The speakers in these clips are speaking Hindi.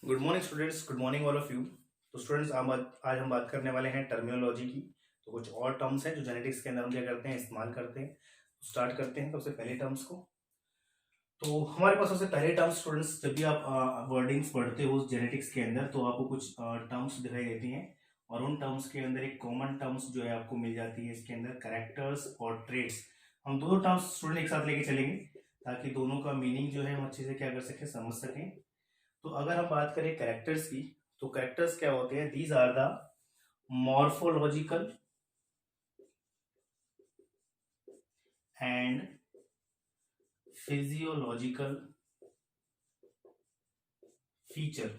Good morning students, good morning all of you. तो स्टूडेंट्स आज हम बात करने वाले हैं टर्मिनोलॉजी की। तो कुछ और टर्म्स हैं जो जेनेटिक्स के अंदर हम क्या करते हैं, इस्तेमाल करते हैं। स्टार्ट करते हैं सबसे पहले टर्म्स को। तो हमारे पास सबसे पहले टर्म्स स्टूडेंट्स, जब भी आप वर्डिंग्स पढ़ते हो जेनेटिक्स के अंदर तो आपको कुछ टर्म्स दिखाई देती हैं। और उन टर्म्स के अंदर एक कॉमन टर्म्स जो है आपको मिल जाती है इसके अंदर, कैरेक्टर्स और ट्रेड्स। हम दोनों टर्म्स स्टूडेंट एक साथ लेके चलेंगे ताकि दोनों का मीनिंग जो है हम अच्छे से क्या कर सकें, समझ सकें। तो अगर हम बात करें कैरेक्टर्स की, तो कैरेक्टर्स क्या होते हैं? These are the morphological and physiological feature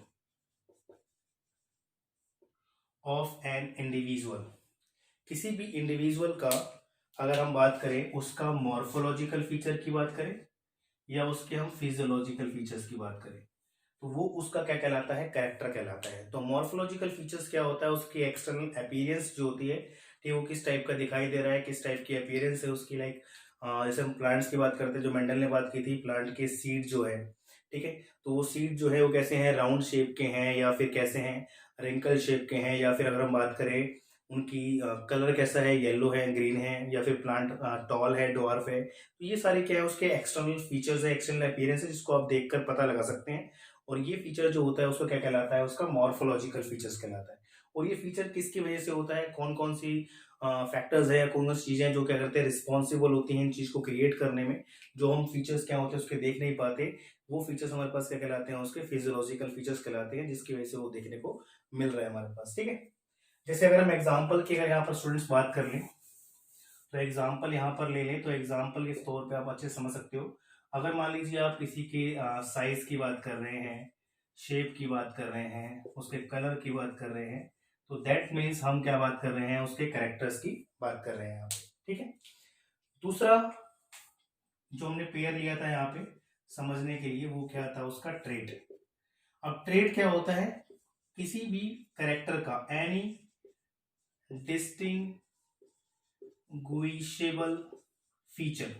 of an individual. किसी भी इंडिविजुअल का अगर हम बात करें, उसका मॉर्फोलॉजिकल फीचर की बात करें या उसके हम फिजियोलॉजिकल फीचर्स की बात करें, तो वो उसका क्या कहलाता है? कैरेक्टर कहलाता है। तो मॉर्फोलॉजिकल फीचर्स क्या होता है? उसकी एक्सटर्नल अपीयरेंस जो होती है कि वो किस टाइप का दिखाई दे रहा है, किस टाइप की अपीयरेंस है उसकी। लाइक जैसे हम प्लांट्स की बात करते हैं, जो मेंडल ने बात की थी, प्लांट के सीड जो है, ठीक है, तो वो सीड जो है वो कैसे हैं? राउंड शेप के हैं या फिर कैसे हैं? रिंकल शेप के हैं। या फिर अगर हम बात करें उनकी कलर कैसा है, येलो है, ग्रीन है, या फिर प्लांट टॉल है, डॉर्फ है। तो ये सारे क्या है? उसके एक्सटर्नल फीचर्स है, एक्सटर्नल अपीयरेंस है, जिसको आप देखकर पता लगा सकते हैं। और ये फीचर जो होता है उसको क्या कहलाता है? उसका मॉर्फोलॉजिकल फीचर्स कहलाता है। और ये फीचर किसकी वजह से होता है? कौन कौन सी फैक्टर्स है, कौन कौन सी चीजें जो क्या करते हैं, रिस्पॉन्सिबल होती हैं इन चीज को क्रिएट करने में। जो हम फीचर्स क्या होते हैं उसके देख नहीं पाते, वो फीचर्स हमारे पास क्या कहलाते हैं? उसके फिजियोलॉजिकल फीचर्स कहलाते हैं, जिसकी वजह से वो देखने को मिल रहा है हमारे पास। ठीक है, जैसे अगर हम एग्जाम्पल की अगर यहाँ पर स्टूडेंट्स बात कर लें, तो एग्जाम्पल यहाँ पर ले लें, तो एग्जाम्पल के तौर पे आप अच्छे से समझ सकते हो। अगर मान लीजिए आप किसी के साइज की बात कर रहे हैं, शेप की बात कर रहे हैं, उसके कलर की बात कर रहे हैं, तो दैट मीन्स हम क्या बात कर रहे हैं? उसके कैरेक्टर्स की बात कर रहे हैं यहाँ पे। ठीक है, दूसरा जो हमने पेयर लिया था यहाँ पे समझने के लिए, वो क्या था? उसका ट्रेट। अब ट्रेट क्या होता है? किसी भी कैरेक्टर का any distinguishable feature,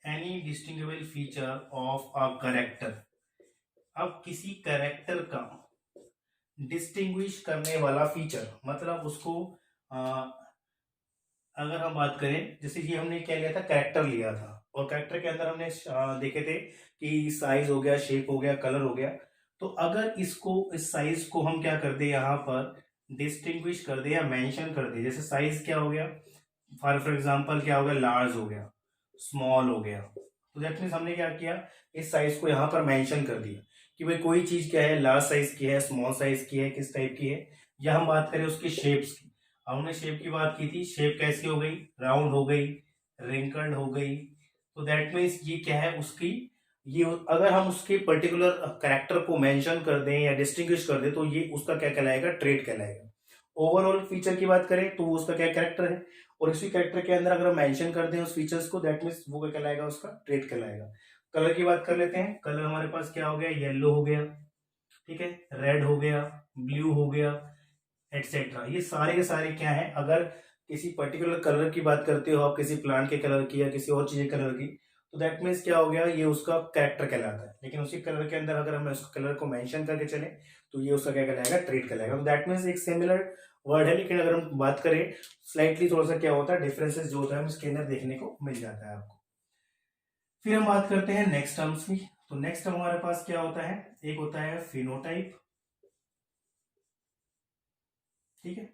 any distinguishable feature of a character. अब किसी कैरेक्टर का डिस्टिंग्विश करने वाला फीचर, मतलब उसको अगर हम बात करें, जैसे ये हमने क्या लिया था? कैरेक्टर लिया था। और कैरेक्टर के अंदर हमने देखे थे कि साइज हो गया, शेप हो गया, कलर हो गया। तो अगर इसको, इस साइज को हम क्या कर दे यहाँ पर? डिस्टिंग्विश कर दे या मेंशन कर दे। जैसे साइज क्या हो गया? फॉर एग्जांपल क्या हो गया? लार्ज हो गया, स्मॉल हो गया। तो दैट मीन्स हमने क्या किया? इस साइज को यहाँ पर मेंशन कर दिया कि भाई कोई चीज क्या है, लार्ज साइज की है, स्मॉल साइज की है, किस टाइप की है। या हम बात करें उसकी शेप्स की, हमने शेप की बात की थी। शेप कैसी हो गई? राउंड हो गई, रिंकल्ड हो गई। तो दैट मीन्स ये क्या है उसकी, ये अगर हम उसके पर्टिकुलर कैरेक्टर को मेंशन कर दें या डिस्टिंग्विश कर दें, तो ये उसका क्या कहलाएगा? ट्रेट कहलाएगा। ओवरऑल फीचर की बात करें तो वो उसका क्या कैरेक्टर है, और इसी कैरेक्टर के अंदर अगर हम मेंशन कर दें उस फीचर्स को, दैट मीन्स वो क्या कहलाएगा? उसका ट्रेट कहलाएगा। कलर की बात कर लेते हैं। कलर हमारे पास क्या हो गया? येलो हो गया, ठीक है, रेड हो गया, ब्लू हो गया, एटसेट्रा। ये सारे के सारे क्या है? अगर किसी पर्टिकुलर कलर की बात करते हो आप, किसी प्लांट के कलर की या किसी और चीज के कलर की, तो दैट मीन्स क्या हो गया? ये उसका कैरेक्टर कहलाता है। लेकिन उसी कलर के अंदर अगर हम उस कलर को मेंशन करके चले, तो ये उसका क्या कहलाएगा? ट्रेट कहलाएगा। तो दैट मीन्स एक सिमिलर वर्ड है, लेकिन अगर हम बात करें स्लाइटली थोड़ा सा क्या होता है, डिफरेंसेस जो होता है इसके अंदर देखने को मिल जाता है आपको। फिर हम बात करते हैं नेक्स्ट टर्म्स की। तो नेक्स्ट टर्म हमारे पास क्या होता है? एक होता है फिनोटाइप, ठीक है।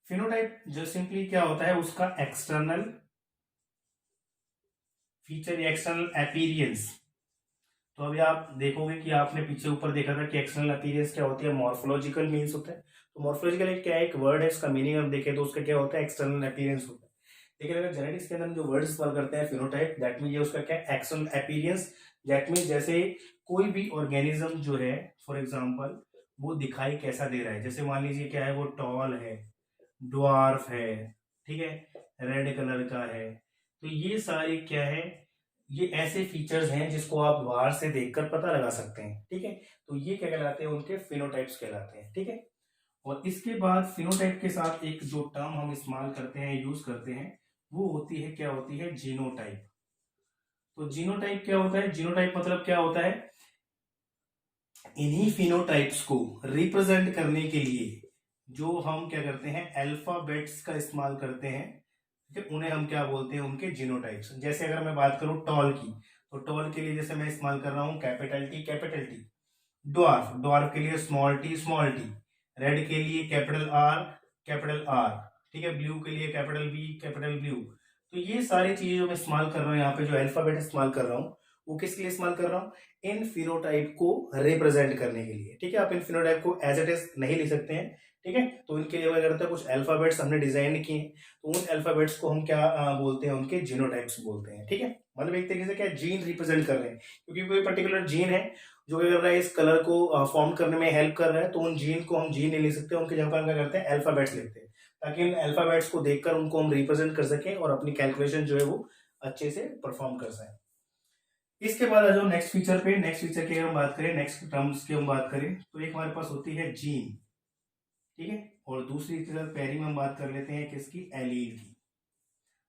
फिनोटाइप जो सिंपली क्या होता है? उसका एक्सटर्नल फीचर या एक्सटर्नल अपीरियंस। तो अभी आप देखोगे कि आपने पीछे ऊपर देखा था कि एक्सटर्नल अपीरियंस क्या होती है, मॉर्फोलॉजिकल मीन्स होता है। तो मॉर्फोलॉजिकल एक क्या है? एक वर्ड है, इसका मीनिंग हम देखें तो उसका क्या होता है? एक्सटर्नल अपीरियंस होता है। लेकिन अगर जेनेटिक्स के अंदर हम जो वर्ड इस्तेमाल करते हैं फिनोटाइप, दैट मीन ये उसका क्या? External appearance. दैट मीन जैसे कोई भी ऑर्गेनिज्म जो है, फॉर एग्जाम्पल, वो दिखाई कैसा दे रहा है। जैसे मान लीजिए क्या है? वो टॉल है, ड्वार्फ है, ठीक है, रेड कलर का है। तो ये सारे क्या है? ये ऐसे फीचर्स हैं जिसको आप बाहर से देखकर पता लगा सकते हैं, ठीक है। तो ये क्या कहलाते हैं? उनके फिनोटाइप्स कहलाते हैं, ठीक है। और इसके बाद फिनोटाइप के साथ एक जो टर्म हम इस्तेमाल करते हैं, यूज करते हैं, वो होती है, क्या होती है? जीनोटाइप। तो जीनोटाइप क्या होता है? जीनोटाइप मतलब क्या होता है? इन्हीं फिनोटाइप्स को रिप्रेजेंट करने के लिए जो हम क्या करते हैं, अल्फाबेट्स का इस्तेमाल करते हैं, ठीक है, उन्हें हम क्या बोलते हैं, उनके जीनोटाइप्स। जैसे अगर मैं बात करूं टॉल की, तो टॉल के लिए जैसे मैं इस्तेमाल कर रहा हूं capital T capital T. Dwarf, dwarf के लिए small T small T. Red के लिए कैपिटल आर, ठीक है। ब्लू के लिए कैपिटल बी कैपिटल ब्लू। तो ये सारी चीजें जो मैं इस्तेमाल कर रहा हूँ यहाँ पे, जो अल्फाबेट इस्तेमाल कर रहा हूँ, वो किसके लिए इस्तेमाल कर रहा हूँ, इन फिनोटाइप को रिप्रेजेंट करने के लिए, ठीक है। आप इन फिनोटाइप को एज इट इज नहीं लिख सकते हैं, ठीक है। तो इनके लिए क्या करते हैं, कुछ अल्फाबेट्स हमने डिजाइन किए हैं, तो उन अल्फाबेट्स को हम क्या बोलते हैं, उनके जीनोटाइप्स बोलते हैं, ठीक है। मतलब एक तरीके से क्या जीन रिप्रेजेंट कर रहे हैं, क्योंकि कोई पर्टिकुलर जीन है जो क्या कर रहा है, इस कलर को फॉर्म करने में हेल्प कर रहा है, तो उन जीन को हम जीन नहीं लिख सकते, उनके जगह पर हम क्या करते हैं, अल्फाबेट्स लिखते हैं, ताकि इन अल्फाबेट्स को देखकर उनको हम रिप्रेजेंट कर सकें और अपनी कैलकुलेशन जो है वो अच्छे से परफॉर्म कर सकें। इसके बाद आ जाओ नेक्स्ट फीचर पे। नेक्स्ट फीचर की हम बात करें, नेक्स्ट टर्म्स की हम बात करें, तो एक हमारे पास होती है जीन, ठीक है, और दूसरी पैरी में हम बात कर लेते हैं किसकी, एलील की।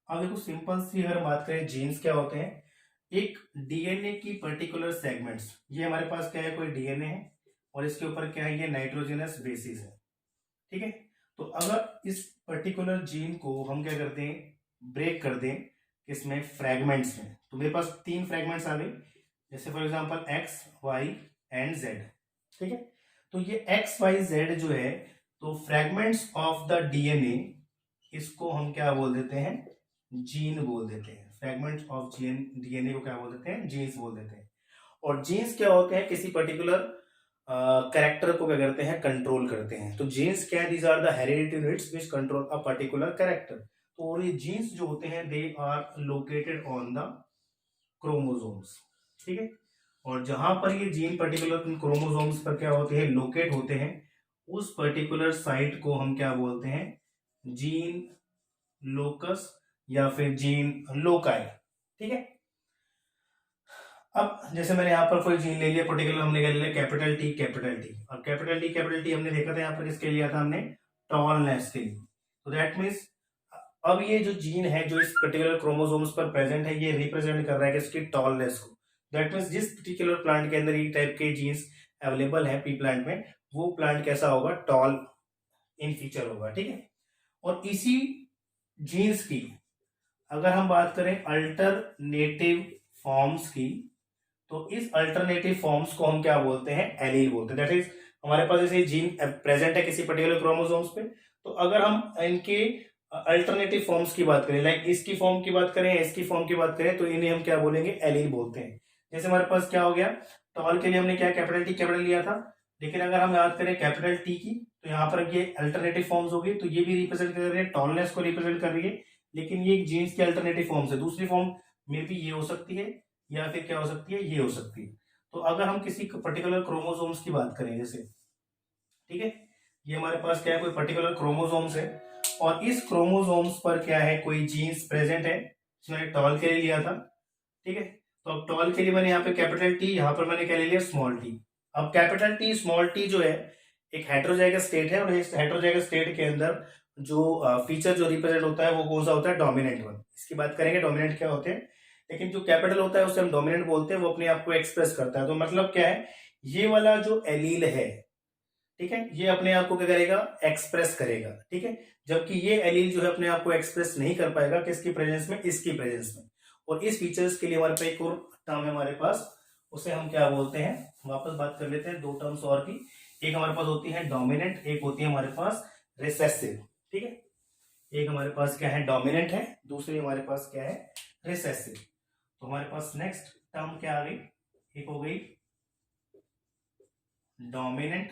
अब देखो सिंपल सी अगर बात करें, जीन्स क्या होते हैं, एक डीएनए की पर्टिकुलर सेगमेंट्स। ये हमारे पास क्या है, कोई डीएनए है और इसके ऊपर क्या है, ये नाइट्रोजनस बेसिस है, ठीक है। तो अगर इस पर्टिकुलर जीन को हम क्या करते हैं, ब्रेक कर दें किसमें, फ्रैगमेंट्स में, तो मेरे पास 3 फ्रैगमेंट्स आ गए, जैसे for example X Y and Z, ठीक है। तो ये एक्स वाई जेड जो है, तो फ्रैगमेंट्स ऑफ द डीएनए, इसको हम क्या बोल देते हैं, जीन बोल देते हैं। फ्रैगमेंट्स ऑफ डीएनए को क्या बोल देते हैं, जीन्स बोल देते हैं। और जीन्स क्या होते हैं, किसी पर्टिकुलर कैरेक्टर को क्या करते हैं, कंट्रोल करते हैं। तो जीन्स क्या है, these are the hereditary units which control a particular character. तो ये जीन्स जो होते हैं, they are located on the chromosomes, ठीक है। और जहां पर ये जीन पर्टिकुलर क्रोमोसोम्स पर क्या होते हैं, लोकेट होते हैं, उस पर्टिकुलर साइट को हम क्या बोलते हैं, जीन लोकस या फिर जीन लोकाई, ठीक है। अब जैसे मैंने यहाँ पर कोई जीन ले लिया पर्टिकुलर, हमने ले लिया कैपिटल टी कैपिटल टी, और कैपिटल टी हमने देखा था यहाँ पर किसके लिया था हमने, टॉलनेस के लिए। तो दैट मीन्स अब ये जो जीन है जो इस पर्टिकुलर क्रोमोसोम्स पर प्रेजेंट है, ये रिप्रेजेंट कर रहा है किसकी, टॉलनेस को। दैट मीन्स जिस पर्टिकुलर प्लांट के अंदर ये टाइप के जीन्स अवेलेबल है पी प्लांट में, वो प्लांट कैसा होगा, टॉल इन फीचर होगा, ठीक है। और इसी जीन्स की अगर हम बात करें अल्टरनेटिव फॉर्म्स की, तो इस अल्टरनेटिव फॉर्म्स को हम क्या बोलते हैं, एलील बोलते हैं। दैट इज हमारे पास जैसे जीन प्रेजेंट है किसी पर्टिकुलर क्रोमोसोम्स पे, तो अगर हम इनके अल्टरनेटिव फॉर्म्स की बात करें, लाइक इसकी फॉर्म की बात करें, इसकी फॉर्म की बात करें, तो इन्हें हम क्या बोलेंगे, एलील बोलते हैं। जैसे हमारे पास क्या हो गया, टॉल के लिए हमने क्या कैपिटल टी कैपिटल लिया था, लेकिन अगर हम याद करें कैपिटल टी की, तो यहाँ पर ये अल्टरनेटिव फॉर्म्स होगी, तो ये भी रिप्रेजेंट कर रही है, टॉलनेस को रिप्रेजेंट कर रही है, लेकिन ये जीन्स की अल्टरनेटिव फॉर्म्स है। दूसरी फॉर्म में भी ये हो सकती है, या फिर क्या हो सकती है, ये हो सकती है। तो अगर हम किसी पर्टिकुलर क्रोमोसोम्स की बात करें जैसे, ठीक है, ये हमारे पास क्या है, कोई पर्टिकुलर क्रोमोसोम्स है, और इस क्रोमोसोम्स पर क्या है, कोई जीन्स प्रेजेंट है, मैंने टॉल के लिए लिया था, ठीक है। तो अब टॉल के लिए मैंने यहाँ पे कैपिटल टी, यहाँ पर मैंने क्या ले लिया, स्मॉल टी। अब कैपिटल टी स्मॉल टी जो है एक हेटेरोजाइगस स्टेट है, और इस हेटेरोजाइगस स्टेट के अंदर जो फीचर जो रिप्रेजेंट होता है वो कौन सा होता है, डोमिनेंट वन। इसकी बात करेंगे डोमिनेंट क्या होते हैं, लेकिन जो कैपिटल होता है उसे हम डोमिनेंट बोलते हैं, वो अपने आप को एक्सप्रेस करता है। तो मतलब क्या है, ये वाला जो एलील है, ठीक है, ये अपने आप को क्या करेगा, एक्सप्रेस करेगा, ठीक है। जबकि ये एलील जो है अपने आप को एक्सप्रेस नहीं कर पाएगा, किसकी प्रेजेंस में, इसकी प्रेजेंस में। और इस फीचर्स के लिए हमारे पास एक और टर्म है हमारे पास, उसे हम क्या बोलते हैं, वापस बात कर लेते हैं, 2 टर्म्स और की। एक हमारे पास होती है डोमिनेंट, एक होती है हमारे पास रिसेसिव, ठीक है। एक हमारे पास क्या है, डोमिनेंट है, दूसरी हमारे पास क्या है, रिसेसिव। तो हमारे पास नेक्स्ट टर्म क्या आ गई, एक हो गई डोमिनेंट।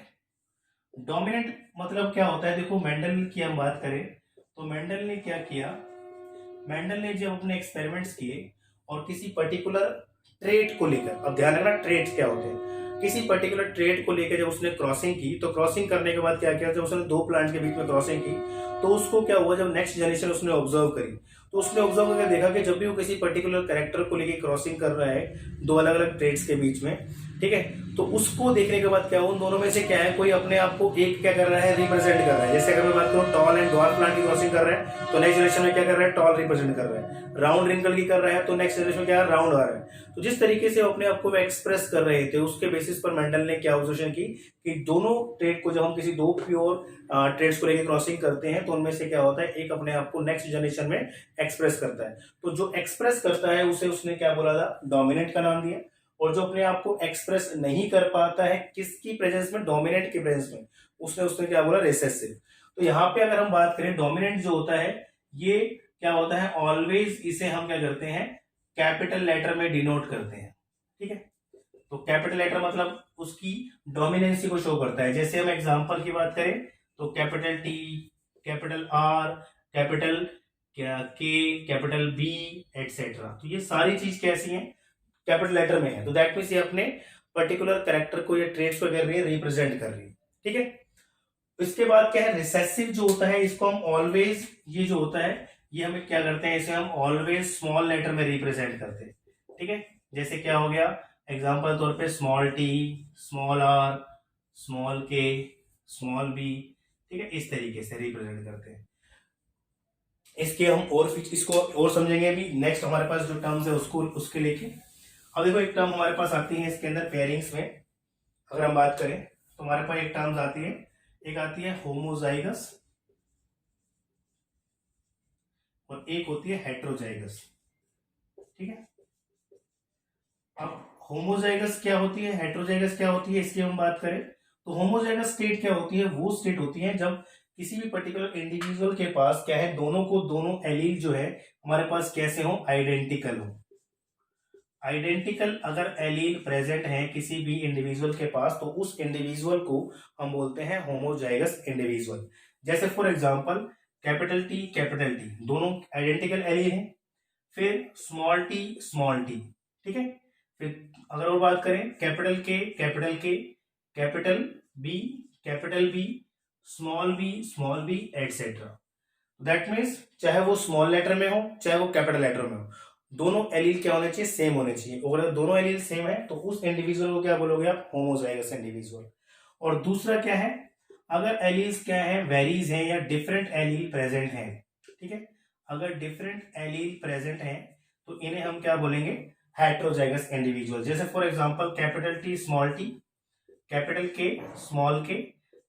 डोमिनेंट मतलब क्या होता है, देखो मेंडल की हम बात करें, तो मेंडल ने क्या किया, मेंडल ने जब अपने एक्सपेरिमेंट्स किए और किसी पर्टिकुलर ट्रेट को लेकर, अब ध्यान रखना ट्रेट क्या होते हैं, किसी पर्टिकुलर ट्रेट को लेकर जब उसने क्रॉसिंग की, तो क्रॉसिंग करने के बाद क्या किया, जब उसने 2 प्लांट के बीच में क्रॉसिंग की, तो उसको क्या हुआ, जब नेक्स्ट जनरेशन उसने ऑब्जर्व करी, तो उसने ऑब्जर्व करके देखा कि जब भी वो किसी पर्टिकुलर कैरेक्टर को लेकर क्रॉसिंग कर रहा है 2 अलग अलग ट्रेट्स के बीच में, ठीक है। तो उसको देखने के बाद क्या उन दोनों में से क्या है, कोई अपने आप को एक क्या कर रहा है, रिप्रेजेंट कर रहा है। जैसे अगर मैं बात करूं टॉल एंड ड्वार्फ प्लांट की क्रॉसिंग कर रहा है तो नेक्स्ट जनरेशन में क्या कर रहा है, टॉल रिप्रेजेंट कर रहा है। राउंड रिंकल की कर रहा है तो नेक्स्ट जनरेशन में क्या है, राउंड आ रहा है। तो जिस तरीके से अपने आप को एक्सप्रेस कर रहे थे उसके बेसिस पर मेंडल ने क्या ऑब्जर्वेशन की कि दोनों ट्रेड को, जब हम किसी दो प्योर ट्रेड्स को लेकर क्रॉसिंग करते हैं तो उनमें से क्या होता है, एक अपने आप को नेक्स्ट जनरेशन में एक्सप्रेस करता है। तो जो एक्सप्रेस करता है उसे उसने क्या बोला था, डोमिनेंट का नाम दिया। और जो अपने आप को एक्सप्रेस नहीं कर पाता है किसकी प्रेजेंस में, डोमिनेंट की प्रेजेंस में, उसने क्या बोला, रिसेसिव। तो यहाँ पे अगर हम बात करें डोमिनेंट जो होता है ये क्या होता है, ऑलवेज इसे हम क्या करते हैं, कैपिटल लेटर में डिनोट करते हैं। ठीक है। तो कैपिटल लेटर मतलब उसकी डोमिनेंसी को शो करता है। जैसे हम एग्जांपल की बात करें तो capital T, capital R, capital K, capital B etcetera. तो ये सारी चीज कैसी हैं, कैपिटल लेटर में है। तो दैट मीन्स ये अपने पर्टिकुलर कैरेक्टर को या ट्रेट्स को कर रही है, रिप्रेजेंट कर रही है। ठीक है। इसके बाद क्या है, रिसेसिव जो होता है इसको हम ऑलवेज, ये जो होता है ये हमें क्या करते हैं, इसे हम ऑलवेज स्मॉल लेटर में रिप्रेजेंट करते हैं। ठीक है। जैसे क्या हो गया, एग्जांपल तौर पे small T, small R, small K, small B. ठीक है, इस तरीके से रिप्रेजेंट करते हैं। इसके हम और इसको और समझेंगे अभी। नेक्स्ट हमारे पास जो टर्म्स है उसको उसके लेके अब देखो, एक टर्म हमारे पास आती है इसके अंदर पेयरिंग्स में। अगर हम बात करें तो हमारे पास एक टर्म्स आती है, एक आती है होमोजाइगस और एक होती है हेट्रोजाइगस। ठीक है। अब होमोजाइगस क्या होती है, हेट्रोजाइगस क्या होती है, इसकी हम बात करें तो होमोजाइगस स्टेट क्या होती है, वो स्टेट होती है जब किसी भी पर्टिकुलर इंडिविजुअल के पास क्या है, दोनों को दोनों एलील जो है हमारे पास कैसे हो, आइडेंटिकल हो। आइडेंटिकल अगर एलील प्रेजेंट है किसी भी इंडिविजुअल के पास तो उस इंडिविजुअल को हम बोलते हैं होमोजाइगस इंडिविजुअल। जैसे फॉर एग्जांपल कैपिटल टी दोनों आइडेंटिकल एलील हैं। फिर स्मॉल टी, ठीक है। फिर अगर और बात करें capital K, capital B, small B etcetera. That means चाहे वो स्मॉल लेटर में हो चाहे वो कैपिटल लेटर में हो, दोनों एलील क्या होने चाहिए, सेम होने चाहिए। अगर दोनों एलील सेम है तो उस इंडिविजुअल को क्या बोलोगे आप, होमोजाइगस इंडिविजुअल। और दूसरा क्या है, अगर एलील्स क्या है, वेरीज है या डिफरेंट एलील प्रेजेंट है। ठीक है। अगर डिफरेंट एलील प्रेजेंट है तो इन्हें हम क्या बोलेंगे, हेट्रोजाइगस इंडिविजुअल। जैसे for example capital T, capital के, स्मॉल के,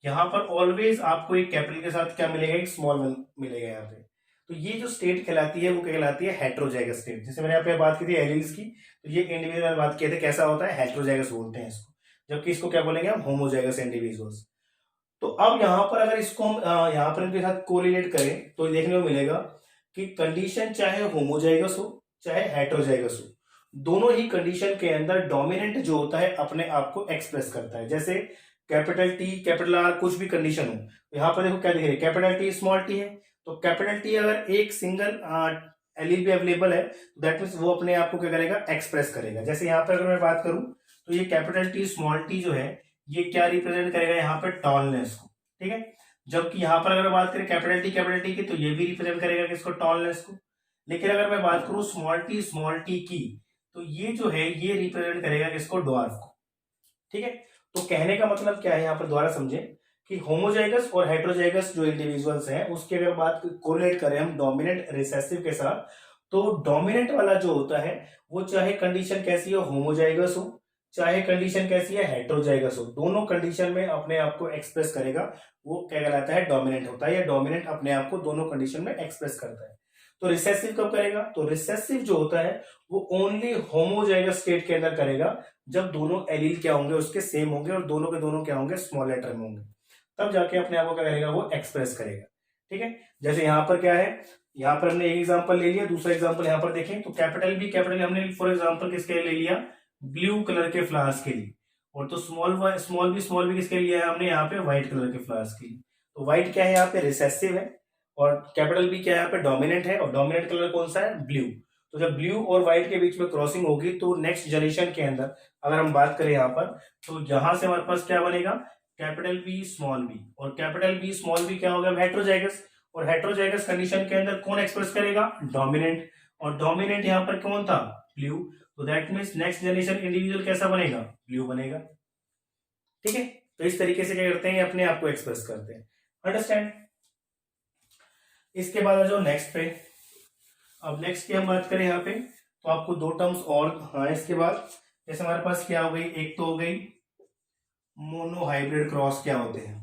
यहां पर ऑलवेज आपको एक कैपिटल के साथ क्या मिलेगा, एक स्मॉल मिलेगा यहाँ पे। तो ये जो स्टेट कहलाती है वो कहलाती है हेट्रोजाइगस स्टेट। जैसे मैंने यहाँ पे बात की थी एलील्स की, तो ये इंडिविजुअल बात किए थे कैसा होता है, हेट्रोजाइगस बोलते हैं इसको, जबकि इसको क्या बोलेंगे हम, होमोजाइगस इंडिविजुअल्स। तो अब यहाँ पर अगर इसको हम यहाँ पर इनके साथ कोरिलेट करें तो देखने को मिलेगा कि कंडीशन चाहे होमोजाइगस हो चाहे हेट्रोजाइगस हो, दोनों ही कंडीशन के अंदर डोमिनेंट जो होता है अपने आप को एक्सप्रेस करता है। जैसे कैपिटल टी, कैपिटल आर, कुछ भी कंडीशन हो, तो यहाँ पर देखो क्या दिख रही है, कैपिटल टी, स्मॉल टी है। तो कैपिटल टी अगर एक सिंगल एलील भी अवेलेबल है दैट मीन्स वो अपने आप को क्या करेगा, एक्सप्रेस करेगा। जैसे यहाँ पर अगर मैं बात करूं तो ये कैपिटल टी, स्मॉल टी जो है ये क्या रिप्रेजेंट करेगा, यहाँ पे टॉलनेस को। ठीक है। जबकि यहाँ पर अगर बात करें कैपिटल टी की तो ये भी रिप्रेजेंट करेगा किसको, टॉलनेस को। लेकिन अगर मैं बात करूं स्मॉल टी की तो ये जो है ये रिप्रेजेंट करेगा किसको, ड्वार्फ को। ठीक है। तो कहने का मतलब क्या है यहाँ पर, दोबारा समझे कि होमोजाइगस और हेट्रोजाइगस जो इंडिविजुअल्स हैं उसकी अगर बात कोरिलेट करें हम डोमिनेंट रिसेसिव के साथ, तो डोमिनेंट वाला जो होता है वो चाहे कंडीशन कैसी हो, होमोजाइगस हो चाहे कंडीशन कैसी है, हेट्रोजाइगस हो, दोनों कंडीशन में अपने आप को एक्सप्रेस करेगा, वो क्या कहलाता है, डोमिनेंट होता है। या डोमिनेंट अपने आप को दोनों कंडीशन में एक्सप्रेस करता है। तो रिसेसिव कब करेगा, तो रिसेसिव जो होता है वो ओनली होमोजाइगस स्टेट के अंदर करेगा जब दोनों एलील क्या होंगे, उसके सेम होंगे और दोनों के दोनों क्या होंगे, स्मॉल लेटर में होंगे, तब जाके अपने आप को क्या करेगा, वो एक्सप्रेस करेगा। ठीक है। जैसे यहाँ पर क्या है, यहाँ पर हमने एक एग्जांपल ले लिया, दूसरा एग्जांपल यहाँ पर देखें तो कैपिटल बी हमने फॉर एग्जांपल किसके लिए ले लिया, ब्लू कलर के फ्लावर्स के लिए। और तो स्मॉल बी किसके लिए है हमने, यहाँ पे व्हाइट कलर के फ्लावर्स के लिए। तो व्हाइट क्या है यहाँ पे, रिसेसिव है, और कैपिटल बी क्या है यहाँ पे, डोमिनेंट है, और डोमिनेंट कलर कौन सा है, ब्लू। तो जब ब्लू और व्हाइट के बीच में क्रॉसिंग होगी तो नेक्स्ट जनरेशन के अंदर अगर हम बात करें यहाँ पर तो यहां से हमारे पास क्या बनेगा, कैपिटल बी स्मॉल बी, और कैपिटल बी स्मॉल बी क्या होगा, हेट्रोजाइगस। और हेट्रोजाइगस कंडीशन के अंदर कौन एक्सप्रेस करेगा, डोमिनेंट। और डोमिनेंट यहाँ पर कौन था, ब्लू। तो that means next generation individual कैसा बनेगा, ब्लू बनेगा। ठीक है, तो इस तरीके से क्या करते हैं, अपने आप को एक्सप्रेस करते हैं। अंडरस्टैंड। इसके बाद आ जाओ नेक्स्ट पे। अब नेक्स्ट की हम बात करें यहाँ पे, तो आपको दो टर्म्स और, हाँ इसके बाद जैसे हमारे पास क्या हो गई, एक तो हो गई मोनो हाइब्रिड क्रॉस क्या होते हैं,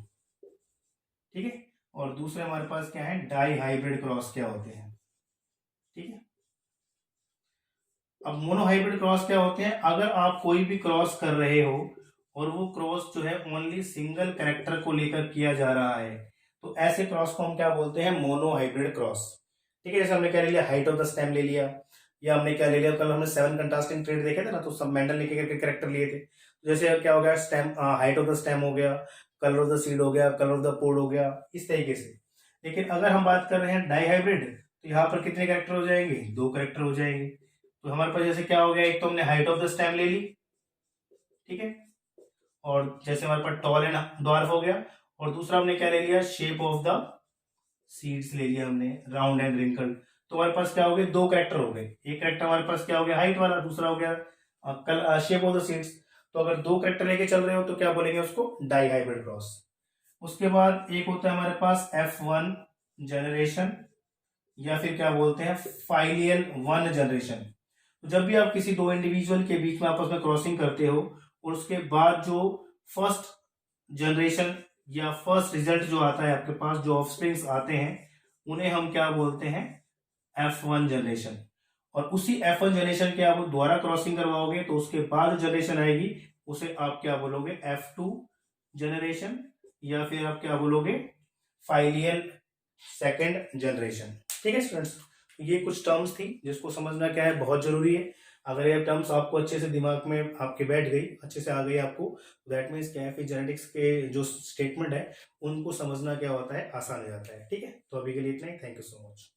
ठीक है, और दूसरे हमारे पास क्या है, डाई हाइब्रिड क्रॉस क्या होते हैं। ठीक है, अब मोनो हाइब्रिड क्रॉस क्या होते हैं, अगर आप कोई भी क्रॉस कर रहे हो और वो क्रॉस जो है ओनली सिंगल कैरेक्टर को लेकर किया जा रहा है, तो ऐसे क्रॉस को हम क्या बोलते हैं, मोनो हाइब्रिड क्रॉस। ठीक है, जैसे हमने क्या ले लिया, हाइट ऑफ द स्टेम ले लिया, या हमने क्या ले लिया, कल हमने 7 कंट्रास्टिंग ट्रेड देखे थे ना, तो सब मेंडल ने करके कैरेक्टर लिए थे। जैसे क्या हो गया, stem, height of the stem हो गया, कलर ऑफ द सीड हो गया, कलर ऑफ द पोड हो गया, इस तरीके से। लेकिन अगर हम बात कर रहे हैं डाई हाइब्रिड, तो यहाँ पर कितने कैरेक्टर हो जाएंगे, 2 कैरेक्टर हो जाएंगे। तो हमारे पास जैसे क्या हो गया, एक तो हमने हाइट ऑफ द स्टेम ले ली, ठीक है, और जैसे हमारे पास टॉल एंड ड्वार्फ हो गया, और दूसरा हमने क्या ले लिया, शेप ऑफ द सीड्स ले लिया हमने, राउंड एंड रिंकल। तो हमारे पास क्या हो गए, 2 कैरेक्टर हो गए, एक कैरेक्टर हमारे पास क्या हो गया, हाइट वाला, दूसरा हो गया शेप ऑफ द सीड्स। तो अगर 2 कैरेक्टर लेके चल रहे हो तो क्या बोलेंगे उसको, डाई हाइब्रिड क्रॉस। उसके बाद एक होता है हमारे पास F1 जनरेशन, या फिर क्या बोलते हैं, फाइलियल 1 जनरेशन। जब भी आप किसी 2 इंडिविजुअल के बीच में आपस में क्रॉसिंग करते हो, और उसके बाद जो फर्स्ट जनरेशन या फर्स्ट रिजल्ट जो आता है आपके पास, जो ऑफस्प्रिंग्स आते हैं, उन्हें हम क्या बोलते हैं, F1 जनरेशन। और उसी F1 जनरेशन के आप दोबारा क्रॉसिंग करवाओगे, तो उसके बाद जो जनरेशन आएगी उसे आप क्या बोलोगे, F2 जनरेशन, या फिर आप क्या बोलोगे, फाइलियल 2nd जनरेशन। ठीक है स्टूडेंट्स, ये कुछ टर्म्स थी जिसको समझना क्या है, बहुत जरूरी है। अगर ये टर्म्स आपको अच्छे से दिमाग में आपके बैठ गई, अच्छे से आ गई आपको, दैट मीन्स क्या है, फिर जेनेटिक्स के जो स्टेटमेंट है उनको समझना क्या होता है, आसान हो जाता है। ठीक है, तो अभी के लिए इतना ही, थैंक यू सो मच।